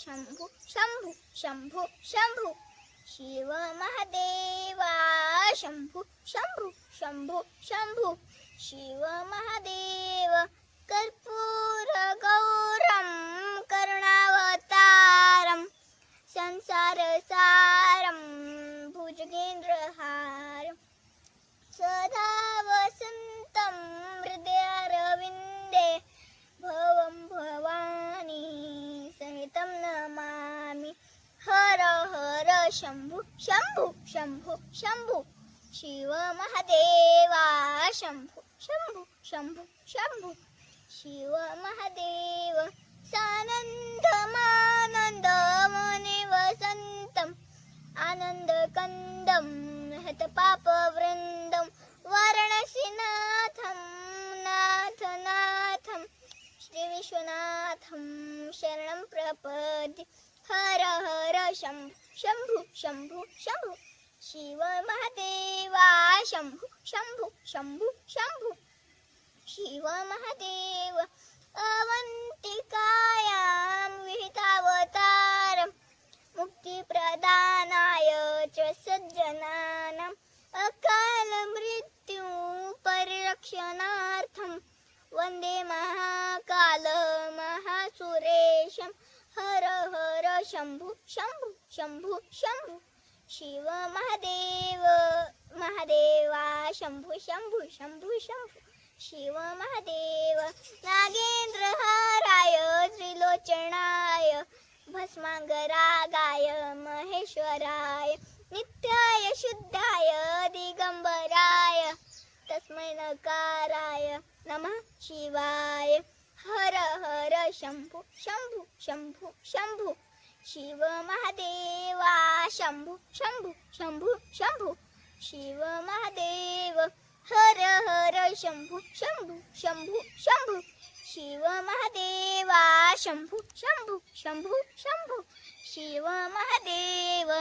शंभू शंभू शंभू शंभू शिव महादेवा शंभू शंभू शंभू शंभू शिव महादेव कर्पूर गौरम करुणावतारम संसार सारम भुजगेंद्रहारम सदा वसंतम हृदयारविंदे भवं भवानी सहितं नमामि हर हर शंभू शंभू शंभू शंभू शिव महादेवा शंभू शंभू शंभू शंभू शिव महादेव सानंदमानंद मने वसंतम आनंद कंदम हत पाप वृंदम वाराणसीनाथम नाथ नाथम श्री विश्वनाथम शरणं प्रपद्ये हर हर शंभू शंभू शंभू शंभू शिव महादेवा शंभू शंभू शंभू शंभू शिव महादेव अवंतिकायां विहितावतारं मुक्तिप्रदानाय च सज्जनानाम् अकाल मृत्यु परिरक्षणार्थं वन्दे महाकाल महासुरेशं हर हर शंभू शंभू शंभू शंभू शिव महादेव महादेवा शंभू शंभू शंभू शंभू शिव महादेव नागेंद्रहाराय त्रिलोचनाय भस्मांगरागाय महेश्वराय नित्याय शुद्धाय दिगंबराय तस्मै नकाराय नमः शिवाय हर हर शंभू शंभू शंभू शंभू शिव महादेवा शंभू शंभू शंभू शंभू शिव महादेव हर हर शंभू शंभू शंभू शंभू शिव महादेवा शंभू शंभू शंभू शंभू शिव महादेव